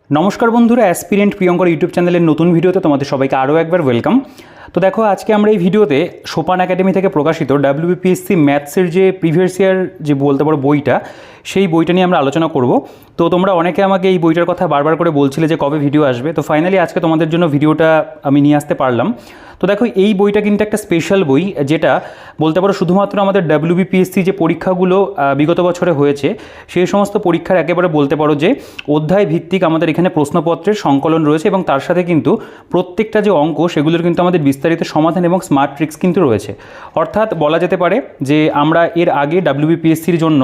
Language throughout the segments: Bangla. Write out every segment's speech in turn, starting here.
নমস্কার বন্ধুরা, অ্যাসপিরেন্ট প্রিয়ঙ্কর ইউটিউব চ্যানেলের নতুন ভিডিওতে তোমাদের সবাইকে আরও একবার ওয়েলকাম। তো দেখো, আজকে আমরা এই ভিডিওতে সোপান একাডেমি থেকে প্রকাশিত WBPSC ম্যাথসের যে প্রিভিয়াস ইয়ার যে বলতে পারো বইটা, সেই বইটা নিয়ে আমরা আলোচনা করব। তো তোমরা অনেকে আমাকে এই বইটার কথা বারবার করে বলছিলে যে কবে ভিডিও আসবে, তো ফাইনালি আজকে তোমাদের জন্য ভিডিওটা আমি নিয়ে আসতে পারলাম। তো দেখো, এই বইটা কিন্তু একটা স্পেশাল বই, যেটা বলতে পারো শুধুমাত্র আমাদের WBPSC যে পরীক্ষাগুলো বিগত বছরে হয়েছে সেই সমস্ত পরীক্ষার একেবারে বলতে পারো যে অধ্যায় ভিত্তিক আমাদের এখানে প্রশ্নপত্রের সংকলন রয়েছে, এবং তার সাথে কিন্তু প্রত্যেকটা যে অঙ্ক সেগুলোর কিন্তু আমাদের বিস্তারিত সমাধান এবং স্মার্ট ট্রিক্স কিন্তু রয়েছে। অর্থাৎ বলা যেতে পারে যে আমরা এর আগে WBPSCর জন্য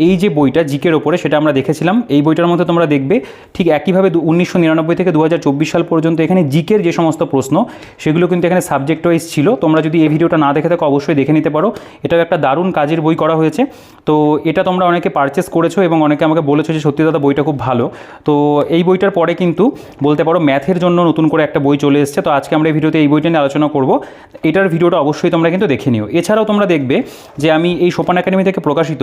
এই যে বইটা জিকের ওপরে সেটা আমরা দেখেছিলাম। এই বইটার মধ্যে তোমরা দেখবে ঠিক একইভাবে 1999 থেকে 2024 সাল পর্যন্ত এখানে জিকের যে সমস্ত প্রশ্ন সেগুলো কিন্তু এখানে সাবজেক্ট ওয়াইজ ছিল। তোমরা যদি এই ভিডিওটা না দেখে থাকো অবশ্যই দেখে নিতে পারো, এটাও একটা দারুণ কাজের বই করা হয়েছে। তো এটা তোমরা অনেকে পারচেস করেছো এবং অনেকে আমাকে বলেছো যে সত্যি দাদা বইটা খুব ভালো। তো এই বইটার পরে কিন্তু বলতে পারো ম্যাথের জন্য নতুন করে একটা বই চলে এসেছে। তো আজকে আমরা এই ভিডিওতে এই বইটা নিয়ে আলোচনা করব। এটার ভিডিওটা অবশ্যই তোমরা কিন্তু দেখে নিও। এছাড়াও তোমরা দেখবে যে আমি এই সোপান একাডেমি থেকে প্রকাশিত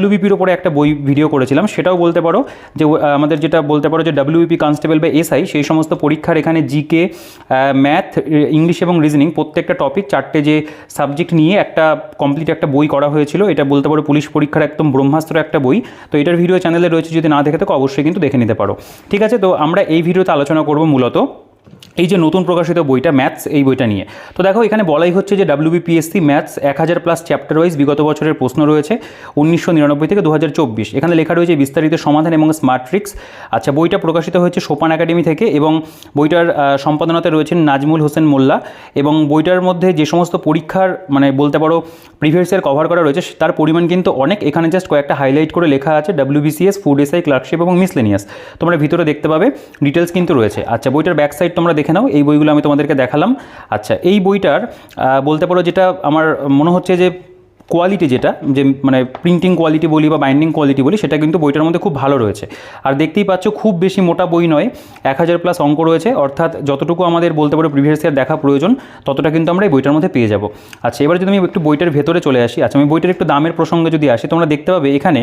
WBPর উপরে একটা বই ভিডিও করেছিলাম, সেটাও বলতে পারো যে আমাদের যেটা বলতে পারো যে WBP কনস্টেবল বা SI সেই সমস্ত পরীক্ষার এখানে জিকে, ম্যাথ, ইংলিশ এবং রিজনিং প্রত্যেকটা টপিক চারটে যে সাবজেক্ট নিয়ে একটা কমপ্লিট একটা বই করা হয়েছিল। এটা বলতে পারো পুলিশ পরীক্ষার একদম ব্রহ্মাস্ত্র একটা বই। তো এটার ভিডিও চ্যানেলে রয়েছে, যদি না দেখে থাকো অবশ্যই কিন্তু দেখে নিতে পারো। ঠিক আছে, তো আমরা এই ভিডিওতে আলোচনা করব মূলত এই যে নতুন প্রকাশিত বইটা ম্যাথস, এই বইটা নিয়ে। তো দেখো, এখানে বলাই হচ্ছে যে WBPSC ম্যাথস 1000+ চ্যাপ্টার ওয়াইজ বিগত বছরের প্রশ্ন রয়েছে 1999 থেকে 2024। এখানে লেখা রয়েছে বিস্তারিত সমাধান এবং স্মার্ট ট্রিক্স। আচ্ছা, বইটা প্রকাশিত হয়েছে সোপান একাডেমি থেকে এবং বইটার সম্পাদনাতে রয়েছেন নাজমুল হোসেন মোল্লা। এবং বইটার মধ্যে যে সমস্ত পরীক্ষার মানে বলতে পারো প্রিভিয়াস ইয়ার কভার করা রয়েছে তার পরিমাণ কিন্তু অনেক। এখানে জাস্ট কয়েকটা হাইলাইট করে লেখা আছে WBCS, ফুড SI, ক্লার্কশিপ এবং মিসলেনিয়াস। তোমরা ভিতরে দেখতে পাবে ডিটেলস কিন্তু রয়েছে। আচ্ছা, বইটার ব্যাক সাইড তোমরা দেখে নাও, এই বইগুলো আমি তোমাদেরকে দেখালাম। আচ্ছা, এই বইটার বলতে পারো যেটা আমার মনে হচ্ছে যে কোয়ালিটি, যেটা যে মানে প্রিন্টিং কোয়ালিটি বলি বা বাইন্ডিং কোয়ালিটি বলি, সেটা কিন্তু বইটার মধ্যে খুব ভালো রয়েছে। আর দেখতেই পাচ্ছ খুব বেশি মোটা বই নয়, 1000+ অঙ্ক রয়েছে। অর্থাৎ যতটুকু আমাদের বলতে পারো প্রিভিয়াস ইয়ার দেখা প্রয়োজন ততটা কিন্তু আমরা এই বইটার মধ্যে পেয়ে যাব। আচ্ছা, এবার যদি আমি একটু বইটার ভেতরে চলে আসি। আচ্ছা, আমি বইটার একটু দামের প্রসঙ্গে যদি আসি, তোমরা দেখতে পাবে এখানে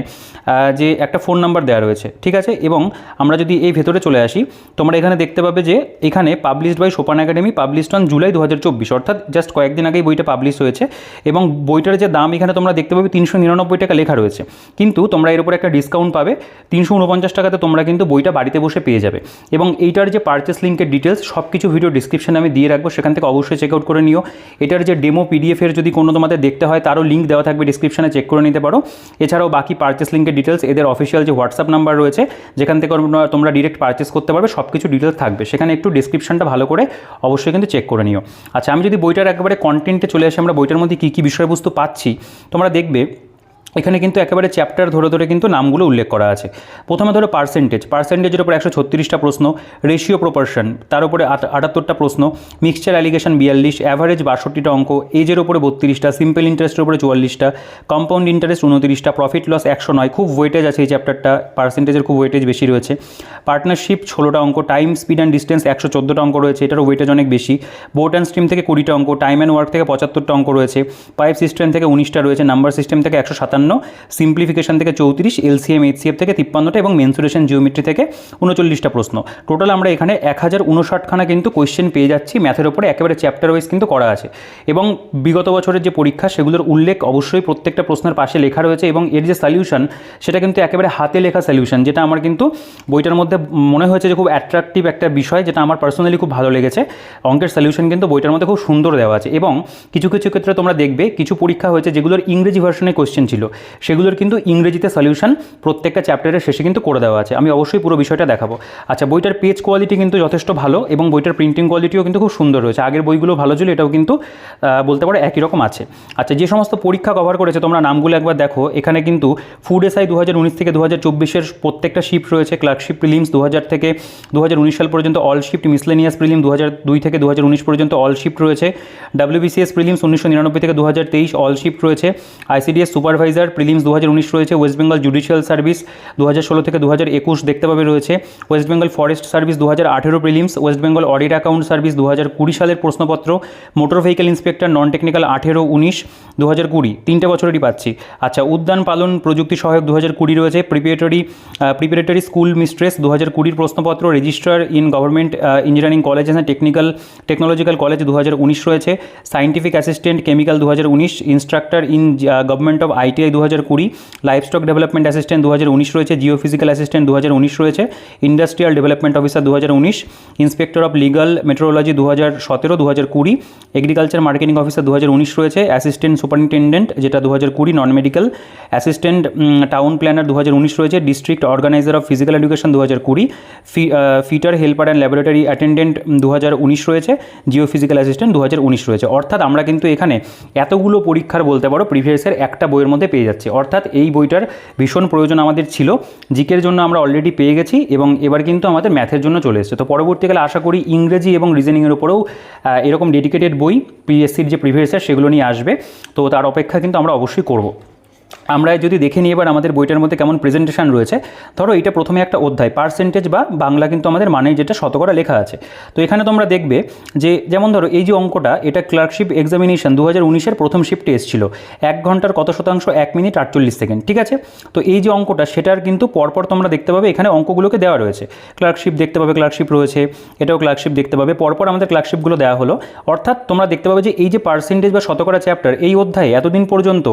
যে একটা ফোন নাম্বার দেওয়া রয়েছে, ঠিক আছে। এবং আমরা যদি এই ভেতরে চলে আসি, তোমরা এখানে দেখতে পাবে যে এখানে পাবলিশড বাই সোপান একাডেমি, পাবলিশড অন জুলাই 2024, অর্থাৎ জাস্ট কয়েকদিন আগেই বইটা পাবলিশ হয়েছে। এবং বইটার যে দাম এখানে তোমরা দেখতে পাবে 399 টাকা লেখা রয়েছে, কিন্তু তোমরা এর উপর একটা ডিসকাউন্ট পাবে 349 টাকাতে তোমরা কিন্তু বইটা বাড়িতে বসে পেয়ে যাবে। এবং এইটার যে পারচেস লিঙ্কের ডিটেলস সব কিছু ভিডিও ডিসক্রিপশনে আমি দিয়ে রাখবো, সেখান থেকে অবশ্যই চেক আউট করে নিও। এটার যে ডেমো PDF এর যদি কোনো তোমাদের দেখতে হয় তারও লিঙ্ক দেওয়া থাকবে ডিসক্রিপশনে, চেক করে নিতে পারো। এছাড়াও বাকি পারচেস লিঙ্কের ডিটেলস, এদের অফিসিয়াল যে হোয়াটসঅ্যাপ নাম্বার রয়েছে যেখান থেকে তোমরা ডিরেক্ট পারচেস করতে পারবে, সব কিছু ডিটেলস থাকবে সেখানে। একটু ডিসক্রিপশনটা ভালো করে অবশ্যই কিন্তু চেক করে নিও। আচ্ছা, আমি যদি বইটার একেবারে কন্টেন্টে চলে আসি, আমরা বইটার মধ্যে কী কী বিষয়বস্তু পাচ্ছি তোমরা দেখবে এখানে কিন্তু একেবারে চ্যাপ্টার ধরে ধরে কিন্তু নামগুলো উল্লেখ করা আছে। প্রথমে ধরো পার্সেন্টেজের উপর 136টা প্রশ্ন, রেশিও প্রপোর্শন তার উপরে 78টা প্রশ্ন, মিক্সচার অ্যালিগেশন 42, অ্যাভারেজ 62টা অঙ্ক, এজের উপরে 32টা, সিম্পল ইন্টারেস্টের উপরে 44টা, কম্পাউন্ড ইন্টারেস্ট 29টা, প্রফিট লস 109। খুব ওয়েটেজ আছে এই চ্যাপ্টারটা, পার্সেন্টেজের খুব ওয়েটেজ বেশি রয়েছে। পার্টনারশিপ 16টা অঙ্ক, টাইম স্পিড অ্যান্ড ডিস্টেন্স 114টা অঙ্ক রয়েছে, এটারও ওয়েটেজ অনেক বেশি। বোট অ্যান্ড স্ট্রিম থেকে 20টা অঙ্ক, টাইম অ্যান্ড ওয়ার্ক থেকে 75টা অঙ্ক রয়েছে, পাইপ সিস্টেম থেকে 19টা রয়েছে, নাম্বার সিস্টেম থেকে 157, সিম্পলিফিকেশন থেকে 34, LCM HCF থেকে 53টা এবং মেনসুরেশন জিওমেট্রি থেকে 39টা প্রশ্ন। টোটাল আমরা এখানে 1059খানা কিন্তু কোয়েশ্চেন পেয়ে যাচ্ছি ম্যাথের ওপরে, একেবারে চ্যাপ্টার ওয়াইজ কিন্তু করা আছে। এবং বিগত বছরের যে পরীক্ষা সেগুলোর উল্লেখ অবশ্যই প্রত্যেকটা প্রশ্নের পাশে লেখা রয়েছে। এবং এর যে সলিউশন সেটা কিন্তু একেবারে হাতে লেখা সলিউশন, যেটা আমার কিন্তু বইটার মধ্যে মনে হয়েছে যে খুব অ্যাট্রাকটিভ একটা বিষয়, যেটা আমার পার্সোনালি খুব ভালো লেগেছে। অঙ্কের সলিউশন কিন্তু বইটার মধ্যে খুব সুন্দর দেওয়া আছে। এবং কিছু কিছু ক্ষেত্রে তোমরা দেখবে কিছু পরীক্ষা হয়েছে যেগুলোর ইংরেজি ভার্সনে কোয়েশ্চেন ছিল, সেগুলোর কিন্তু ইংরেজিতে সলিউশন প্রত্যেকটা চ্যাপ্টারের শেষে কিন্তু করে দেওয়া আছে। আমি অবশ্যই পুরো বিষয়টা দেখাবো। আচ্ছা, বইটার পেজ কোয়ালিটি কিন্তু যথেষ্ট ভালো এবং বইটার প্রিন্টিং কোয়ালিটিও কিন্তু খুব সুন্দর রয়েছে। আগের বইগুলো ভালো ছিল, এটাও কিন্তু বলতে পারো একই রকম আছে। আচ্ছা, যে সমস্ত পরীক্ষা কভার করেছে তোমরা নামগুলো একবার দেখো। এখানে কিন্তু ফুড SI 2019 থেকে 2024-এর প্রত্যেকটা শিফট রয়েছে, ক্লার্কশিপ প্রিলিমস 2000 থেকে 2019 সাল পর্যন্ত অল শিফট, মিসলেনিয়াস প্রিলিম 2002 থেকে 2019 পর্যন্ত অল শিফট রয়েছে, WBCS প্রিলিমস 1999 থেকে 2023 অল শিফট রয়েছে, ICDS সুপারভাইজার অফিসার প্রিলিমস 2019 রয়েছে, ওয়েস্ট বেঙ্গল জুডিশিয়াল সার্ভিস 2016 থেকে 2021 দেখতে পাবে রয়েছে, West Bengal forest service 2018 prelims, West Bengal audit account service 2020 সালের প্রশ্নপত্র, motor vehicle inspector non technical 18-19 2020 তিনটে বছরেরই পাচ্ছি। আচ্ছা, উদ্যান পালন প্রযুক্তি সহায়ক 2020 রয়েছে, প্রিপারেটরি স্কুল মিস্ট্রেস 2020 প্রশ্নপত্র, registrar in government engineering college and technological college 2019 রয়েছে, scientific assistant chemical 2019, instructor in government of ITI 2020, livestock development assistant 2019 রয়েছে, জিওফিজিক্যাল অ্যাসিস্ট্যান্ট 2019 রয়েছে, industrial development officer 2019, inspector of legal metrology 2017-2020, agriculture marketing officer 2019 রয়েছে, অ্যাসিস্ট্যান্ট সুপারিনটেন্ডেন্ট যেটা 2020 non medical, assistant town planner 2019 রয়েছে, district organiser of physical education 2020, fitter helper and laboratory attendant 2019 রয়েছে, জিওফিজিক্যাল অ্যাসিস্ট্যান্ট 2019 রয়েছে। অর্থাৎ আমরা কিন্তু এখানে এতগুলো পরীক্ষার বলতে পারো প্রিভিয়াসের একটা বইয়ের মধ্যে পেয়ে যাচ্ছি। অর্থাৎ এই বইটার ভীষণ প্রয়োজন আমাদের ছিল, জিকের জন্য আমরা অলরেডি পেয়ে গেছি এবং এবার কিন্তু আমাদের ম্যাথের জন্য চলে এসেছে। তো পরবর্তীকালে আশা করি ইংরেজি এবং রিজনিংয়ের উপরেও এরকম ডেডিকেটেড বই পিএসসির যে প্রিভিয়াসের সেগুলো নিয়ে আসবে। তো তার অপেক্ষা কিন্তু আমরা অবশ্যই করব। আমরা যদি দেখে নিই এবার আমাদের বইটার মধ্যে কেমন প্রেজেন্টেশন রয়েছে। ধরো এটা প্রথমে একটা অধ্যায় পার্সেন্টেজ বা বাংলা কিন্তু আমাদের মানে যেটা শতকরা লেখা আছে। তো এখানে তোমরা দেখবে যে যেমন ধরো এই যে অঙ্কটা, এটা ক্লার্কশিপ এক্সামিনেশন 2019-এর প্রথম শিফটে এসেছিল, 1 ঘন্টার কত শতাংশ, 1 মিনিট 48 সেকেন্ড, ঠিক আছে। তো এই যে অঙ্কটা সেটার কিন্তু পরপর তোমরা দেখতে পাবে এখানে অঙ্কগুলোকে দেওয়া রয়েছে। ক্লার্কশিপ দেখতে পাবে, ক্লার্কশিপ রয়েছে, এটাও ক্লার্কশিপ দেখতে পাবে, পরপর আমাদের ক্লার্কশিপগুলো দেওয়া হলো। অর্থাৎ তোমরা দেখতে পাবে যে এই যে পার্সেন্টেজ বা শতকরা চ্যাপ্টার, এই অধ্যায়ে এতদিন পর্যন্ত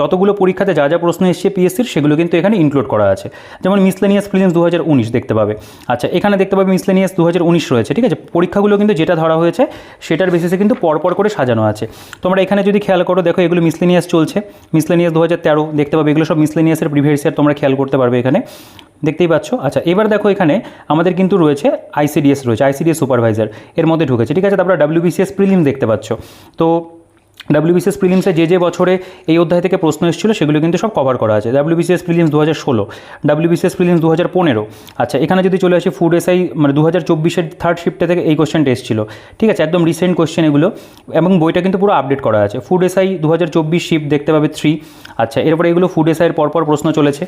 যতগুলো পরীক্ষাতে যা যা প্রশ্ন এসছে পিএসসির সেগুলো কিন্তু এখানে ইনক্লুড করা আছে। যেমন মিসলেনিয়াস প্রিলিমস 2019 দেখতে পাবে। আচ্ছা, এখানে দেখতে পাবে মিসলেনিয়াস 2019 রয়েছে, ঠিক আছে। পরীক্ষাগুলো কিন্তু যেটা ধরা হয়েছে সেটার বেসিসে কিন্তু পরপর করে সাজানো আছে। তোমরা এখানে যদি খেয়াল করো, দেখো এগুলো মিসলেনিয়াস চলছে, মিসলেনিয়াস 2013 দেখতে পাবে, এগুলো সব মিসলেনিয়াসের প্রিভিয়াস ইয়ার তোমরা খেয়াল করতে পারবে এখানে, দেখতেই পাচ্ছ। আচ্ছা, এবার দেখো এখানে আমাদের কিন্তু রয়েছে আইসিডিএস রয়েছে, আইসিডিএস সুপারভাইজার এর মধ্যে ঢুকেছে, ঠিক আছে। তারপরে WBCS প্রিলিমস দেখতে পাচ্ছ। তো WBCS প্রিলিমসে যে বছরে এই অধ্যায় থেকে প্রশ্ন এসেছিল সেগুলো কিন্তু সব কভার করা আছে। WBCS prelims 2016, WBCS prelims 2015। আচ্ছা, এখানে যদি চলে আসি ফুড এসআই মানে 2024-এর থার্ড শিফটে থেকে এই কোশ্চেনটা এসেছিল, ঠিক আছে, একদম রিসেন্ট কোশ্চেন এগুলো, এবং বইটা কিন্তু পুরো আপডেট করা আছে। ফুড এসআই 2024 শিফট দেখতে পাবে 3। আচ্ছা, এরপরে এগুলো ফুড এসআইয়ের পরপর প্রশ্ন চলেছে।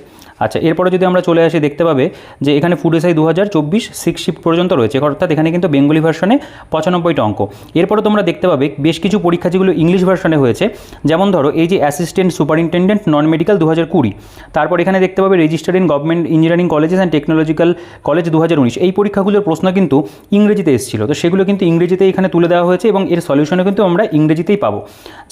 আচ্ছা, এরপরে যদি আমরা চলে আসি দেখতে পাবে যে এখানে ফুড এসআই 2024 6 শিফট পর্যন্ত রয়েছে, অর্থাৎ এখানে কিন্তু বেঙ্গলি ভার্সনে 95টা অঙ্ক। এরপরে তোমরা দেখতে পাবে বেশ কিছু পরীক্ষা যেগুলো ইংলিশ ভার্সনে হয়েছে, যেমন ধরো এই যে অ্যাসিস্ট্যান্ট সুপারিনটেন্ডেন্ট নন মেডিকেল 2020, তারপর এখানে দেখতে পাবে registered in government engineering colleges and technological college 2019। এই পরীক্ষাগুলোর প্রশ্ন কিন্তু ইংরেজিতে এসেছিল, তো সেগুলো কিন্তু ইংরেজিতে এখানে তুলে দেওয়া হয়েছে এবং এর সলিউশনও কিন্তু আমরা ইংরেজিতেই পাবো।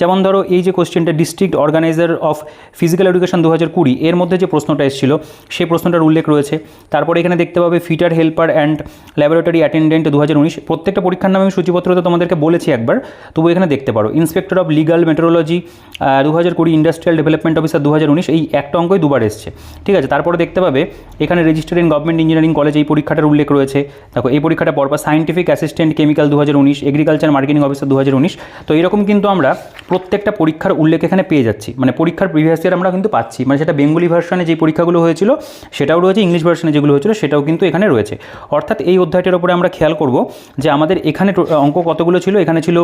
যেমন ধরো এই যে কোশ্চেনটা district organiser of physical education 2020, এর মধ্যে যে প্রশ্নটা এসেছিল সেই প্রশ্নটার উল্লেখ রয়েছে। তারপরে এখানে দেখতে পাবে fitter helper and laboratory attendant 2019। প্রত্যেকটা পরীক্ষার নামে আমি সূচিপত্রতে তোমাদেরকে বলেছি একবার, তবু এখানে দেখতে পারো। Inspector of legal metrology 2020, industrial development officer 2019, এই একটা অঙ্কই দুবার এসছে, ঠিক আছে। তারপরে দেখতে পাবে এখানে registered in government engineering college এই পরীক্ষাটার উল্লেখ রয়েছে। দেখো এই পরীক্ষাটা পরপর scientific assistant chemical 2019, agriculture marketing officer 2019। তো এরকম কিন্তু আমরা প্রত্যেকটা পরীক্ষার উল্লেখ এখানে পেয়ে যাচ্ছি, মানে পরীক্ষার প্রিভিয়াস ইয়ার আমরা কিন্তু পাচ্ছি, মানে সেটা বেঙ্গলি ভার্সনে যে পরীক্ষাগুলো হয়েছিল সেটাও রয়েছে, ইংলিশ ভার্সনে যেগুলো হয়েছিল সেটাও কিন্তু এখানে রয়েছে। অর্থাৎ এই অধ্যায়টার উপরে আমরা খেয়াল করব যে আমাদের এখানে অঙ্ক কতগুলো ছিল। এখানে ছিল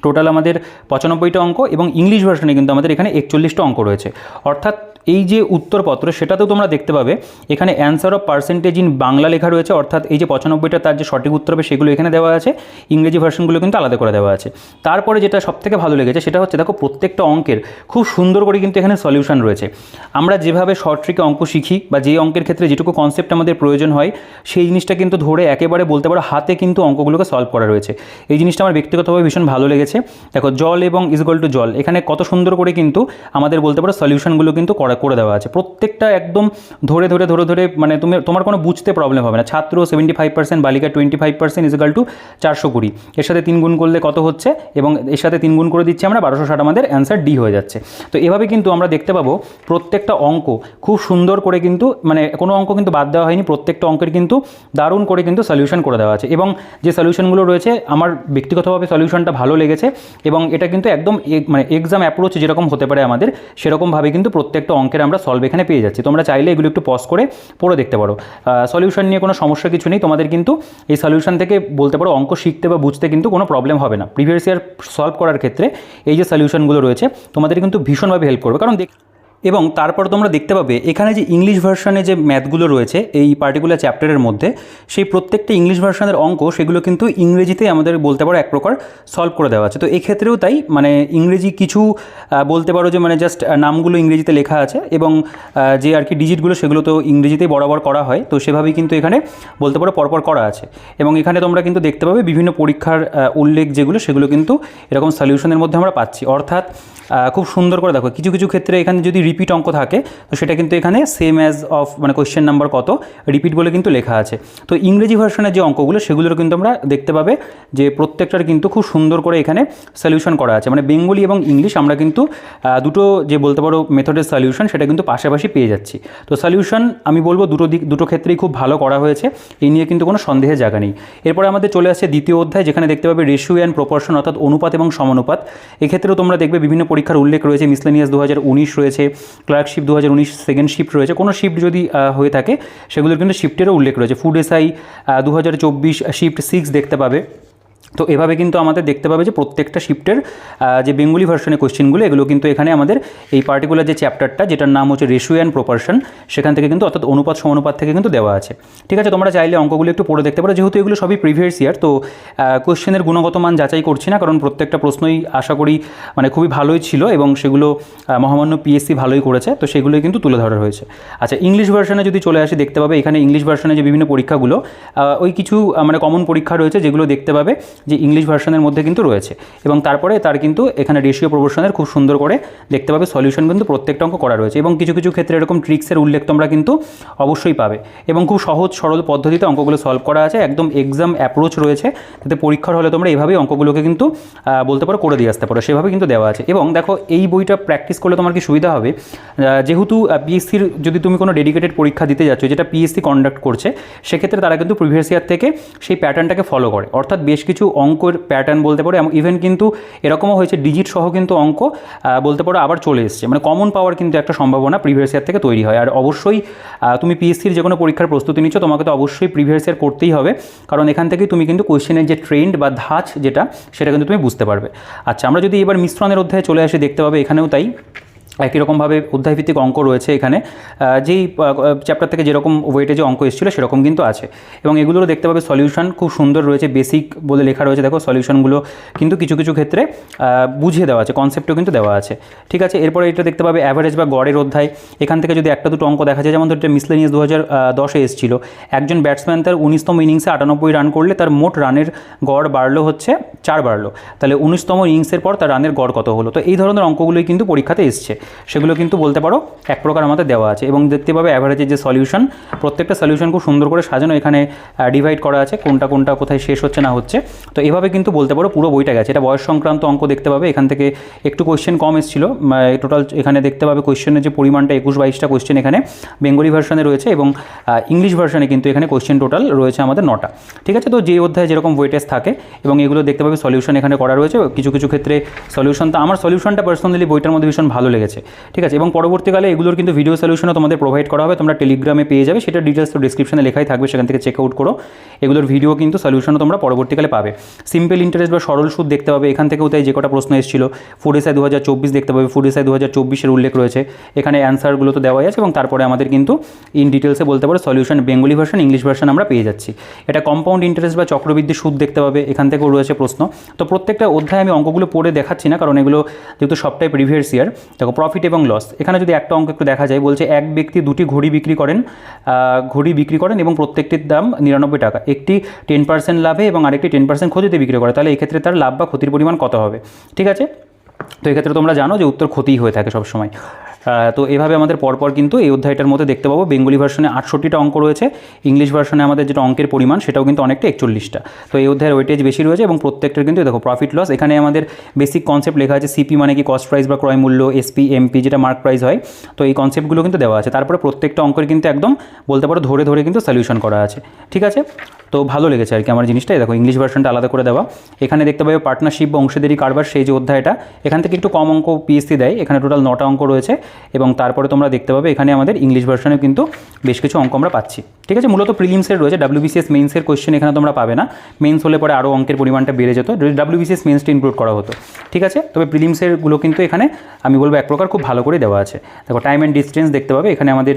টোটাল আমাদের 95টা অঙ্ক এবং ইংলিশ ভার্সনে কিন্তু আমাদের এখানে 41টা অঙ্ক রয়েছে। অর্থাৎ এই যে উত্তরপত্র সেটাতেও তোমরা দেখতে পাবে এখানে answer of percentage in Bangla লেখা রয়েছে, অর্থাৎ এই যে 95টা তার যে সঠিক উত্তর হবে সেগুলো এখানে দেওয়া আছে, ইংরেজি ভার্সনগুলো কিন্তু আলাদা করে দেওয়া আছে। তারপরে যেটা সবথেকে ভালো লেগেছে সেটা হচ্ছে দেখো প্রত্যেকটা অঙ্কের খুব সুন্দর করে কিন্তু এখানে সলিউশন রয়েছে। আমরা যেভাবে শর্ট ট্রিকে অঙ্ক শিখি বা যে অঙ্কের ক্ষেত্রে যেটুকু কনসেপ্ট আমাদের প্রয়োজন হয় সেই জিনিসটা কিন্তু ধরে একেবারে বলতে পারো হাতে কিন্তু অঙ্কগুলোকে সলভ করা রয়েছে। এই জিনিসটা আমার ব্যক্তিগতভাবে ভীষণ ভালো লেগেছে। দেখো জল এবং ইজগল টু জল, এখানে কত সুন্দর করে কিন্তু আমাদের বলতে পারো সলিউশনগুলো কিন্তু করে দেওয়া আছে। প্রত্যেকটা একদম ধরে ধরে ধরে ধরে মানে তোমার কোনো বুঝতে প্রবলেম হবে না। ছাত্র 75%, বালিকা 25% ইজগাল টু 420, এর সাথে 3 গুণ করলে কত হচ্ছে এবং এর সাথে 3 গুণ করে দিচ্ছি আমরা 1260, আমাদের অ্যান্সার ডি হয়ে যাচ্ছে। তো এভাবে কিন্তু আমরা দেখতে পাবো প্রত্যেকটা অঙ্ক খুব সুন্দর করে কিন্তু মানে কোনো অঙ্ক কিন্তু বাদ দেওয়া হয়নি, প্রত্যেকটা অঙ্কের কিন্তু দারুণ করে কিন্তু সলিউশন করে দেওয়া আছে। এবং যে সলিউশনগুলো রয়েছে আমার ব্যক্তিগতভাবে সলিউশনটা ভালো লেগেছে এবং এটা কিন্তু একদম মানে এক্সাম অ্যাপ্রোচ যেরকম হতে পারে আমাদের সেরকমভাবে কিন্তু প্রত্যেকটা অঙ্কের আমরা সলভ এখানে পেয়ে যাচ্ছি। তোমরা চাইলে এগুলো একটু পজ করে পড়ে দেখতে পারো। সলিউশন নিয়ে কোনো সমস্যা কিছু নেই, তোমাদের কিন্তু এই সলিউশন থেকে বলতে পারো অঙ্ক শিখতে বা বুঝতে কিন্তু কোনো প্রবলেম হবে না। প্রিভিয়াস ইয়ার সলভ করার ক্ষেত্রে এই যে সলিউশনগুলো রয়েছে তোমাদের কিন্তু ভীষণভাবে হেল্প করবে, কারণ এবং তারপর তোমরা দেখতে পাবে এখানে যে ইংলিশ ভার্সনে যে ম্যাথগুলো রয়েছে এই পার্টিকুলার চ্যাপ্টারের মধ্যে, সেই প্রত্যেকটা ইংলিশ ভার্সনের অঙ্ক সেগুলো কিন্তু ইংরেজিতেই আমাদের বলতে পারো এক প্রকার সলভ করে দেওয়া আছে। তো এক্ষেত্রেও তাই, মানে ইংরেজি কিছু বলতে পারো যে মানে জাস্ট নামগুলো ইংরেজিতে লেখা আছে এবং যে আর কি ডিজিটগুলো সেগুলো তো ইংরেজিতেই বরাবর করা হয়, তো সেভাবেই কিন্তু এখানে বলতে পারো পরপর করা আছে। এবং এখানে তোমরা কিন্তু দেখতে পাবে বিভিন্ন পরীক্ষার উল্লেখ যেগুলো সেগুলো কিন্তু এরকম সলিউশনের মধ্যে আমরা পাচ্ছি। অর্থাৎ খুব সুন্দর করে দেখো, কিছু কিছু ক্ষেত্রে এখানে যদি রিপিট অঙ্ক থাকে তো সেটা কিন্তু এখানে সেম অ্যাজ অফ মানে কোয়েশ্চেন নাম্বার কত রিপিট বলে কিন্তু লেখা আছে। তো ইংরেজি ভার্সনের যে অঙ্কগুলো সেগুলোর কিন্তু আমরা দেখতে পাবে যে প্রত্যেকটার কিন্তু খুব সুন্দর করে এখানে সলিউশন করা আছে। মানে বেঙ্গলি এবং ইংলিশ আমরা কিন্তু দুটো যে বলতে পারো মেথডের সলিউশন সেটা কিন্তু পাশাপাশি পেয়ে যাচ্ছি। তো সলিউশন আমি বলবো দুটো ক্ষেত্রেই খুব ভালো করা হয়েছে, এই নিয়ে কিন্তু কোনো সন্দেহের জায়গা নেই। এরপরে আমাদের চলে আসছে দ্বিতীয় অধ্যায়, যেখানে দেখতে পাবে রেশিও অ্যান্ড প্রপোর্শন অর্থাৎ অনুপাত এবং সমানুপাত। এক্ষেত্রেও তোমরা দেখবে বিভিন্ন পরীক্ষার উল্লেখ রয়েছে, মিসলেনিয়াস 2019 রয়েছে, ক্লার্কশিপ 2019 সেকেন্ড শিফট রয়েছে। কোনো শিফট যদি হয়ে থাকে সেগুলোর কিন্তু শিফটেরও উল্লেখ রয়েছে। ফুড এসআই 2024 শিফট 6 দেখতে পাবে। তো এভাবে কিন্তু আমাদের দেখতে পাবে যে প্রত্যেকটা শিফটের যে বেঙ্গলি ভার্সনের কোয়েশ্চেনগুলো এগুলো কিন্তু এখানে আমাদের এই পার্টিকুলার যে চ্যাপ্টারটা যেটার নাম হচ্ছে রেশিও অ্যান্ড প্রপোর্শন সেখান থেকে কিন্তু অর্থাৎ অনুপাত সমানুপাত থেকে কিন্তু দেওয়া আছে। ঠিক আছে, তোমরা চাইলে অঙ্কগুলো একটু পড়ে দেখতে পারো, যেহেতু এগুলো সবই প্রিভিয়াস ইয়ার, তো কোয়েশ্চেনের গুণগত মান যাচাই করছি না, কারণ প্রত্যেকটা প্রশ্নই আশা করি মানে খুবই ভালোই ছিল এবং সেগুলো মহামান্য পিএসসি ভালোই করেছে, তো সেগুলোই কিন্তু তুলে ধরা হয়েছে। আচ্ছা, ইংলিশ ভার্সনে যদি চলে আসি দেখতে পাবে এখানে ইংলিশ ভার্সনে যে বিভিন্ন পরীক্ষাগুলো ওই কিছু মানে কমন পরীক্ষা রয়েছে যেগুলো দেখতে পাবে যে ইংলিশ ভার্সনের মধ্যে কিন্তু রয়েছে। এবং তারপরে তার কিন্তু এখানে রেশিও প্রপোর্শনের খুব সুন্দর করে দেখতে পাবে সলিউশন কিন্তু প্রত্যেকটা অঙ্ক করা রয়েছে। এবং কিছু কিছু ক্ষেত্রে এরকম ট্রিক্সের উল্লেখ তোমরা কিন্তু অবশ্যই পাবে এবং খুব সহজ সরল পদ্ধতিতে অঙ্কগুলো সলভ করা আছে, একদম এক্সাম অ্যাপ্রোচ রয়েছে, যাতে পরীক্ষার হলে তোমরা এইভাবেই অঙ্কগুলোকে কিন্তু বলতে পারো করে দিয়ে আসতে পারো, সেভাবে কিন্তু দেওয়া আছে। এবং দেখো এই বইটা প্র্যাকটিস করলে তোমার কি সুবিধা হবে, যেহেতু পিএসসির যদি তুমি কোনো ডেডিকেটেড পরীক্ষা দিতে যাচ্ছ যেটা পিএসসি কন্ডাক্ট করছে, সেক্ষেত্রে তারা কিন্তু প্রিভিয়াস ইয়ার থেকে সেই প্যাটার্নটাকে ফলো করে, অর্থাৎ বেশ কিছু অঙ্কের প্যাটার্ন বলতে পারো, ইভেন কিন্তু এরকমও হয়েছে ডিজিট সহ কিন্তু অঙ্ক বলতে পারো আবার চলে এসছে, মানে কমন পাওয়ার কিন্তু একটা সম্ভাবনা প্রিভিয়াস ইয়ার থেকে তৈরি হয়। আর অবশ্যই তুমি পিএসসির যে কোনো পরীক্ষার প্রস্তুতি নিচ্ছ তোমাকে তো অবশ্যই প্রিভিয়াস ইয়ার করতেই হবে, কারণ এখান থেকেই তুমি কিন্তু কোয়েশ্চেনের যে ট্রেন্ড বা ধাঁচ যেটা সেটা কিন্তু তুমি বুঝতে পারবে। আচ্ছা, আমরা যদি এবার মিশ্রণের অধ্যায়ে চলে আসি দেখতে পাবে এখানেও তাই একই রকমভাবে অধ্যায়ভিত্তিক অঙ্ক রয়েছে এখানে, যেই চ্যাপ্টার থেকে যেরকম ওয়েটেজে অঙ্ক এসেছিলো সেরকম কিন্তু আছে। এবং এগুলোরও দেখতে পাবে সলিউশন খুব সুন্দর রয়েছে, বেসিক বলে লেখা রয়েছে, দেখো সলিউশনগুলো কিন্তু কিছু কিছু ক্ষেত্রে বুঝিয়ে দেওয়া আছে, কনসেপ্টও কিন্তু দেওয়া আছে। ঠিক আছে, এরপরে এটা দেখতে পাবে অ্যাভারেজ বা গড়ের অধ্যায়। এখান থেকে যদি একটা দুটো অঙ্ক দেখা যায়, যেমন ধরো মিসলেনিয়াস 2010 এসেছিলো, একজন ব্যাটসম্যান তার 19তম ইনিংসে 98 রান করলে তার মোট রানের গড় বাড়লো হচ্ছে 4 বাড়লো, তাহলে 19তম ইনিংসের পর তার রানের গড় কত হলো। তো এই ধরনের অঙ্কগুলোই কিন্তু পরীক্ষাতে এসছে, সেগুলো কিন্তু বলতে পারো এক প্রকার আমাদের দেওয়া আছে। এবং দেখতে পাবে অ্যাভারেজের যে সলিউশন, প্রত্যেকটা সলিউশন খুব সুন্দর করে সাজানো, এখানে ডিভাইড করা আছে কোনটা কোনটা কোথায় শেষ হচ্ছে না হচ্ছে। তো এভাবে কিন্তু বলতে পারো পুরো বইটা গেছে। এটা বয়স সংক্রান্ত অঙ্ক দেখতে পাবে, এখান থেকে একটু কোয়েশ্চেন কম এসেছিলো, টোটাল এখানে দেখতে পাবে কোয়েশ্চেনের যে পরিমাণটা 21-22টা কোয়েশ্চেন এখানে বেঙ্গলি ভার্সনে রয়েছে এবং ইংলিশ ভার্সনে কিন্তু এখানে কোয়েশ্চেন টোটাল রয়েছে আমাদের 9টা। ঠিক আছে, তো যে অধ্যায়ে যেরকম ওয়েটেজ থাকে এবং এগুলো দেখতে পাবে সলিউশন এখানে করা রয়েছে। কিছু কিছু ক্ষেত্রে সলিউশন, তো আমার সলিউশনটা পার্সোনালি বইটার মধ্যে ভীষণ ভালো লেগেছে। ঠিক আছে, এবং পরবর্তীকালে এগুলোর কিন্তু ভিডিও সলিউশনও তোমাদের প্রোভাইড করা হবে, তোমরা টেলিগ্রামে পেয়ে যাবে, সেটা ডিটেলস তো ডিসক্রিপশনে লেখাই থাকবে, সেখান থেকে চেক আউট করো। এগুলোর ভিডিও কিন্তু সলিউশনও তোমরা পরবর্তীকালে পাবে। সিম্পল ইন্টারেস্ট বা সরল সুদ দেখতে পাবে, এখান থেকেও তাই যে কটা প্রশ্ন এসেছিল। ফুড এসআই 2024 দেখতে পাবে, ফুড এসআই 2024-এর উল্লেখ রয়েছে, এখানে অ্যান্সারগুলো তো দেওয়াই আছে। এবং তারপরে আমাদের কিন্তু ইন ডিটেলসে বলতে পারো solution Bengali version, English version আমরা পেয়ে যাচ্ছি। এটা কম্পাউন্ড ইন্টারেস্ট বা চক্রবৃদ্ধি সুদ দেখতে পাবে, এখান থেকেও রয়েছে প্রশ্ন। তো প্রত্যেকটা অধ্যায়ে আমি অঙ্কগুলো পড়ে দেখাচ্ছি না, কারণ এগুলো যেহেতু সবটাই প্রিভিয়াস ইয়ার। দেখো প্রফিট এবং লস, এখানে যদি একটা অঙ্ক একটু দেখা যায়, বলছে এক ব্যক্তি দুটি ঘড়ি বিক্রি করেন এবং প্রত্যেকটির দাম 99 টাকা, একটি 10% লাভে এবং আরেকটি 10% ক্ষতিতে বিক্রি করে, তাহলে এক্ষেত্রে তার লাভ বা ক্ষতির পরিমাণ কত হবে। ঠিক আছে, তো এক্ষেত্রে তোমরা জানো যে উত্তর ক্ষতিই হয়ে থাকে সবসময়। তো এভাবে আমাদের পরপর কিন্তু এই অধ্যায়টার মধ্যে দেখতে পাবো বেঙ্গলি ভার্সনে 68টা অঙ্ক রয়েছে, ইংলিশ ভার্সনে আমাদের যেটা অঙ্কের পরিমাণ সেটাও কিন্তু অনেকটা 41টা। তো এই অধ্যায়ের ওয়েটেজ বেশি রয়েছে এবং প্রত্যেকটার কিন্তু দেখো প্রফিট লস, এখানে আমাদের বেসিক কনসেপ্ট লেখা আছে। সিপি মানে কি কস্ট প্রাইস বা ক্রয় মূল্য, এসপি এমপি যেটা মার্ক প্রাইস হয়, তো এই কনসেপ্টগুলো কিন্তু দেওয়া আছে। তারপরে প্রত্যেকটা অঙ্কের কিন্তু একদম বলতে পারো ধরে ধরে কিন্তু সলিউশন করা আছে। ঠিক আছে, তো ভালো লেগেছে আর কি আমার জিনিসটাই। দেখো ইংলিশ ভার্সনটা আলাদা করে দেওয়া। এখানে দেখতে পাবে পার্টনারশিপ বা অংশীদারি কারবার সেই যে অধ্যায়টা, এখান থেকে একটু কম অঙ্ক পিএসসি দেয়, এখানে টোটাল 9টা অঙ্ক রয়েছে। এবং তারপরে তোমরা দেখতে পাবে এখানে আমাদের ইংলিশ ভার্সনেও কিন্তু বেশ কিছু অঙ্ক আমরা পাচ্ছি, ঠিক আছে। মূলত প্রিলিমসের রয়েছে, ডাব্লিউবিসিএস মেন্সের কোয়েশ্চেন এখানে তোমরা পাবে না। মেন্স হলে পরে আরও অঙ্কের পরিমাণটা বেড়ে যেত যদি ডাব্লিউবিসিএস মেন্সটা ইনক্লুড করা হতো, ঠিক আছে। তবে প্রিলিমসেরগুলো কিন্তু এখানে আমি বলবো এক প্রকার খুব ভালো করে দেওয়া আছে। দেখো টাইম অ্যান্ড ডিস্টেন্স দেখতে পাবে, এখানে আমাদের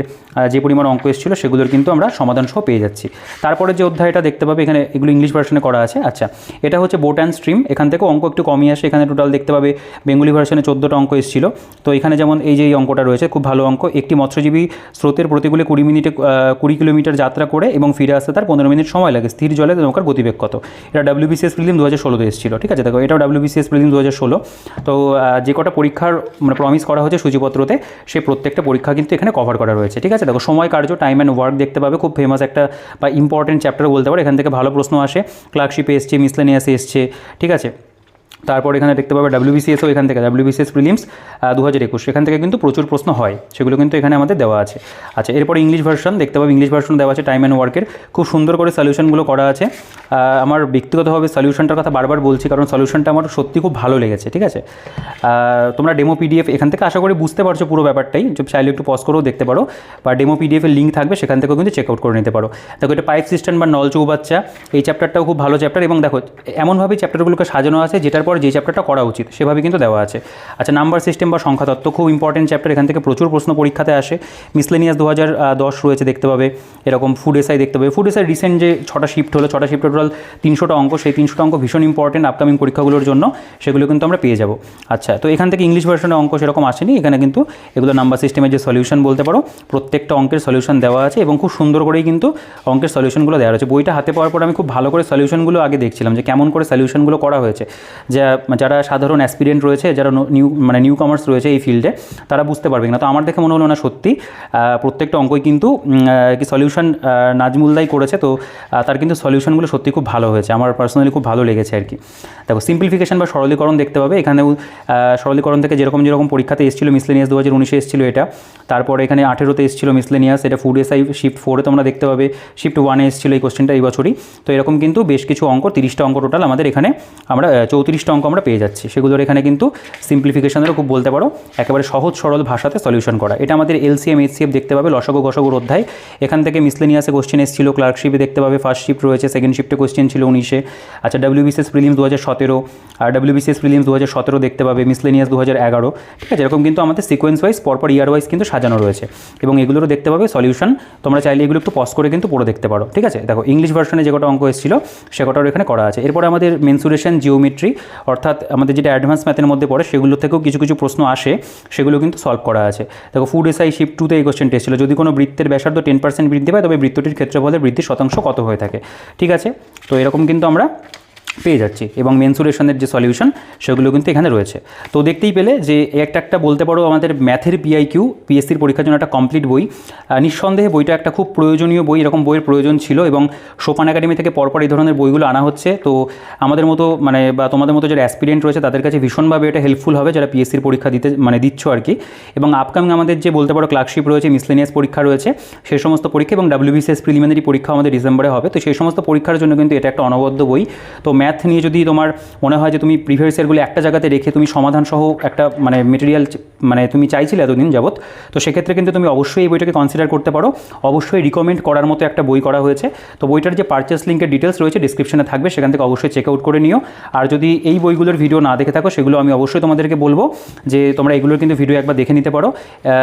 যে পরিমাণ অঙ্ক এসেছিল সেগুলোর কিন্তু আমরা সমাধান সহ পেয়ে যাচ্ছি। তারপরে যে অধ্যায়টা দেখতে পাবে এখানে এগুলো ইংলিশ ভার্সনে করা আছে। আচ্ছা, এটা হচ্ছে বোট অ্যান্ড স্ট্রিম, এখান থেকে অঙ্ক একটু কমই আসে। এখানে টোটাল দেখতে পাবে বেঙ্গলি ভার্সনে 14টা অঙ্ক এসেছিল। তো এখানে যেমন এই যে এই অঙ্কটা রয়েছে খুব ভালো অঙ্ক, একটি মৎস্যজীবী স্রোতের প্রতিকূলে 20 কিলোমিটার যাত্রা করে এবং ফিরে আসতে তার 15 মিনিট সময় লাগে, স্থির জলে নৌকার গতিবেগ কত। এটা ডাব্লিউবিসিএস প্রিলিম 2016তে এসেছিল, ঠিক আছে। দেখো এটাও ডাব্লিউবিসিএস প্রিলিম 2016। তো যে কটা পরীক্ষার মানে প্রমিস করা হয়েছে সূচিপত্রতে সেই প্রত্যেকটা পরীক্ষা কিন্তু এখানে কভার করা রয়েছে, ঠিক আছে। দেখো সময় কার্য, টাইম অ্যান্ড ওয়ার্ক দেখতে পাবে, খুব ফেমাস একটা বা ইম্পর্টেন্ট চ্যাপ্টার বলতে পারো। এখান থেকে ভালো প্রশ্ন আসে, ক্লার্কশিপে এসছে, মিসলেনিয়াসে এসছে, ঠিক আছে। তারপর এখানে দেখতে পাবে ডাব্লিউবিসিএসও, এখান থেকে ডাব্লিউবিসিএস প্রিলিমস 2021 সেখান থেকে কিন্তু প্রচুর প্রশ্ন হয়, সেগুলো কিন্তু এখানে আমাদের দেওয়া আছে। আচ্ছা, এরপরে ইংলিশ ভার্সন দেখতে পাবে, ইংলিশ ভার্সন দেওয়া আছে টাইম অ্যান্ড ওয়ার্কের, খুব সুন্দর করে সলিউশনগুলো করা আছে। আমার ব্যক্তিগতভাবে সলিউশনটার কথা বারবার বলছি কারণ সলিউশনটা আমার সত্যি খুব ভালো লেগেছে, ঠিক আছে। তোমরা ডেমো পিডিএফ এখান থেকে আশা করি বুঝতে পারছো পুরো ব্যাপারটাই, চাইলে একটু পজ করেও দেখতে পারো, বা ডেমো পিডিএফের লিঙ্ক থাকবে সেখান থেকেও কিন্তু চেক আউট করে নিতে পারো। দেখো এটা পাইপ সিস্টেম বা নল চৌবাচ্চা, এই চ্যাপ্টারটাও খুব ভালো চ্যাপ্টার। এবং দেখো এমনভাবেই চ্যাপ্টারগুলোকে সাজানো আছে যেটার পর যে চ্যাপ্টারটা করা উচিত সেভাবে কিন্তু দেওয়া আছে। আচ্ছা, নাম্বার সিস্টেম বা সংখ্যা তত্ত্ব খুব ইম্পর্টেন্ট চ্যাপ্টার, এখান থেকে প্রচুর প্রশ্ন পরীক্ষাতে আসে। মিসলেনিয়াস 2010 রয়েছে দেখতে পাবে, এরকম ফুড এসআই দেখতে পাবে। ফুড এসআই রিসেন্ট যে 6টা শিফট হলো, 6টা শিফটে টোটাল 300টা অঙ্ক, সেই 300টা অঙ্ক ভীষণ ইম্পর্টেন্ট আপকামিং পরীক্ষাগুলোর জন্য, সেগুলো কিন্তু আমরা পেয়ে যাব। আচ্ছা, তো এখান থেকে ইংলিশ ভার্সনের অঙ্ক সেরকম আসেনি, এখানে কিন্তু এগুলো নাম্বার সিস্টেমের যে সলিউশন বলতে পারো প্রত্যেকটা অঙ্কের সলিউশন দেওয়া আছে এবং খুব সুন্দর করেই কিন্তু অঙ্কের সলিউশনগুলো দেওয়া আছে। বইটা হাতে পাওয়ার পর আমি খুব ভালো করে সলিউশনগুলো আগে দেখছিলাম যে কেমন করে সলিউশনগুলো করা হয়েছে, যারা সাধারণ অ্যাসপিরেন্ট রয়েছে, যারা নিউ কমার্স রয়েছে এই ফিল্ডে, তারা বুঝতে পারবে না। তো আমার দেখে মনে হলো না সত্যি প্রত্যেকটা অঙ্কই কিন্তু কি সলিউশন নাজমুলদাই করেছে, তো তার কিন্তু সলিউশনগুলো সত্যি খুব ভালো হয়েছে, আমার পার্সোনালি খুব ভালো লেগেছে আর কি। দেখো সিম্পলিফিকেশন বা সরলীকরণ দেখতে পাবে, এখানেও সরলীকরণ থেকে যেরকম পরীক্ষাতে এসেছিলো মিসলেনিয়াস 2019-এ এসেছিলো এটা, তারপরে এখানে 18তে এসেছিলো মিসলেনিয়াস, এটা ফুড এসআই শিফট 4-এ তোমরা দেখতে পাবে, শিফট 1-এ এসেছিলো এই কোশ্চেনটা এই বছরই। তো এরকম কিন্তু বেশ কিছু অঙ্ক, 30টা অঙ্ক টোটাল আমাদের এখানে, আমরা 34টা অঙ্ক আমরা পেয়ে যাচ্ছি, সেগুলোর এখানে কিন্তু সিম্পলিফিকেশনেরও খুব বলতে পারো একেবারে সহজ সরল ভাষাতে সলিউশন করা। এটা আমাদের এলসিএম এইচসিএফ দেখতে পাবে, লসাগু গসাগুর অধ্যায়, এখান থেকে মিসলেনিয়াসে কোশ্চেন এসেছিলো, ক্লার্কশিপে দেখতে পাবে ফার্স্ট শিফট রয়েছে, সেকেন্ড শিফটে কোশ্চেন ছিল 19-এ। আচ্ছা, ডাব্লিউবিসিএস প্রিলিমস 2017 আর ডাব্লিউবিসিএস প্রিলিমস 2017 দেখতে পাবে, মিসলেনিয়াস 2011, ঠিক আছে। এরকম কিন্তু আমাদের সিকোয়েন্স ওয়াইজ পরপর ইয়ার ওয়াইজ কিন্তু সাজানো রয়েছে এবং এগুলোরও দেখতে পাবে সলিউশন, তোমরা চাইলে এগুলো একটু পজ করে কিন্তু পড়ে দেখতে পারো, ঠিক আছে। দেখো ইংলিশ ভার্সনে যে কটা অঙ্ক এসেছিলো সে কটাও এখানে করা আছে। এরপরে আমাদের মেনসুরেশন, জিওমেট্রি অর্থাৎ আমাদের যেটা অ্যাডভান্স ম্যাথের মধ্যে পড়ে সেগুলো থেকেও কিছু কিছু প্রশ্ন আসে, সেগুলো কিন্তু সলভ করা আছে। দেখো ফুড এসআই শিফট 2-তে এই কোশ্চেনটা এসেছিলো, যদি কোনো বৃত্তের ব্যাসার্ধ 10% বৃদ্ধি পায় তবে বৃত্তটির ক্ষেত্রফলের বৃদ্ধির শতাংশ কত হয়ে থাকে, ঠিক আছে। তো এরকম কিন্তু আমরা পেয়ে যাচ্ছি এবং মেনসুরেশনের যে সলিউশন সেগুলো কিন্তু এখানে রয়েছে। তো দেখতেই পেলে যে একটা বলতে পারো আমাদের ম্যাথের পিআইকিউ পিএসসির পরীক্ষার জন্য একটা কমপ্লিট বই। নিঃসন্দেহে বইটা একটা খুব প্রয়োজনীয় বই, এরকম বইয়ের প্রয়োজন ছিল এবং সোপান একাডেমি থেকে পরপর এই ধরনের বইগুলো আনা হচ্ছে। তো আমাদের মতো মানে বা তোমাদের মতো যারা অ্যাসপিরেন্ট রয়েছে তাদের কাছে ভীষণভাবে এটা হেল্পফুল হবে, যারা পিএসসির পরীক্ষা দিচ্ছ আর কি। এবং আপকামিং আমাদের যে বলতে পারো ক্লার্কশিপ রয়েছে, মিসলেনিয়াস পরীক্ষা রয়েছে, সেই সমস্ত পরীক্ষা এবং ডাব্লিউবিসিএস প্রিলিমিনারি পরীক্ষা আমাদের ডিসেম্বরে হবে। তো সেই সমস্ত পরীক্ষার জন্য কিন্তু এটা একটা অনবদ্য বই। তো ম্যাথ নিয়ে যদি তোমার মনে হয় যে তুমি প্রিভিয়াস ইয়ারগুলো একটা জায়গাতে রেখে তুমি সমাধান সহ একটা মানে মেটেরিয়াল মানে তুমি চাইছিলে এতদিন যাবত, তো সেক্ষেত্রে কিন্তু তুমি অবশ্যই এই বইটাকে কনসিডার করতে পারো। অবশ্যই রিকমেন্ড করার মতো একটা বই করা হয়েছে। তো বইটার যে পারচেস লিঙ্কের ডিটেলস রয়েছে ডিসক্রিপশনে থাকবে, সেখান থেকে অবশ্যই চেক আউট করে নিও। আর যদি এই বইগুলোর ভিডিও না দেখে থাকো সেগুলো আমি অবশ্যই তোমাদেরকে বলবো যে তোমরা এগুলোর কিন্তু ভিডিও একবার দেখে নিতে পারো।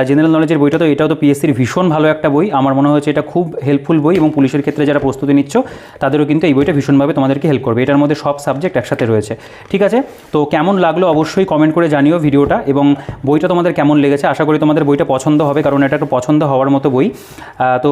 জেনারেল নলেজের বইটা তো এটাও তো পিএসসির ভীষণ ভালো একটা বই, আমার মনে হয়েছে এটা খুব হেল্পফুল বই এবং পুলিশের ক্ষেত্রে যারা প্রস্তুতি নিচ্ছ তাদেরও কিন্তু এই বইটা ভীষণভাবে তোমাদেরকে হেল্প করবে। এটার মধ্যে সব সাবজেক্ট একসাথে রয়েছে, ঠিক আছে। তো কেমন লাগলো অবশ্যই কমেন্ট করে জানিও ভিডিওটা, এবং বইটা তোমাদের কেমন লেগেছে। আশা করি তোমাদের বইটা পছন্দ হবে, কারণ এটা একটু পছন্দ হওয়ার মতো বই। তো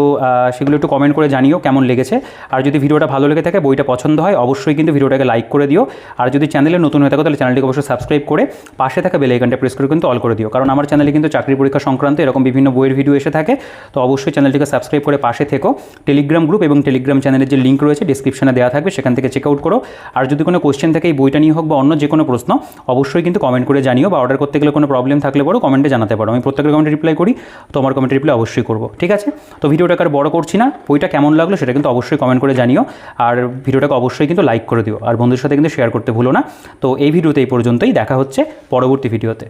সেগুলো একটু কমেন্ট করে জানিও কেমন লেগেছে। আর যদি ভিডিওটা ভালো লেগে থাকে, বইটা পছন্দ হয়, অবশ্যই কিন্তু ভিডিওটাকে লাইক করে দিও। আর যদি চ্যানেলে নতুন হয়ে থাকো তাহলে চ্যানেলটিকে অবশ্যই সাবস্ক্রাইব করে পাশে থাকা বেল আইকনটা প্রেস করে কিন্তু অল করে দিও, কারণ আমার চ্যানেলে কিন্তু চাকরি পরীক্ষা সংক্রান্ত এরকম বিভিন্ন বইয়ের ভিডিও এসে থাকে। তো অবশ্যই চ্যানেলটিকে সাবস্ক্রাইব করে পাশে থেকো। টেলিগ্রাম গ্রুপ এবং টেলিগ্রাম চ্যানেলের যে লিঙ্ক রয়েছে ডিসক্রিপশনে দেওয়া থাকবে, সেখান থেকে চেক আউট করো। আর যদি কোনো কোশ্চেন থাকে এই বইটা নিয়ে হোক বা অন্য যে কোনো প্রশ্ন, অবশ্যই কিন্তু কমেন্ট করে জানিও, বা অর্ডার করতে গেলে কোনো প্রবলেম থাকলে পারো, কমেন্টে জানাতে পারো। আমি প্রত্যেকের কমেন্টে রিপ্লাই করি, তোমার কমেন্টে রিপ্লাই অবশ্যই করবো, ঠিক আছে? তো ভিডিওটাকে আর বড় করছি না, বইটা কেমন লাগলো সেটা কিন্তু অবশ্যই কমেন্ট করে জানিও, আর ভিডিওটাকে অবশ্যই কিন্তু লাইক করে দিও, আর বন্ধুদের সাথে কিন্তু শেয়ার করতে ভুলো না। তো এই ভিডিওতে এই পর্যন্তই, দেখা হচ্ছে পরবর্তী ভিডিওতে।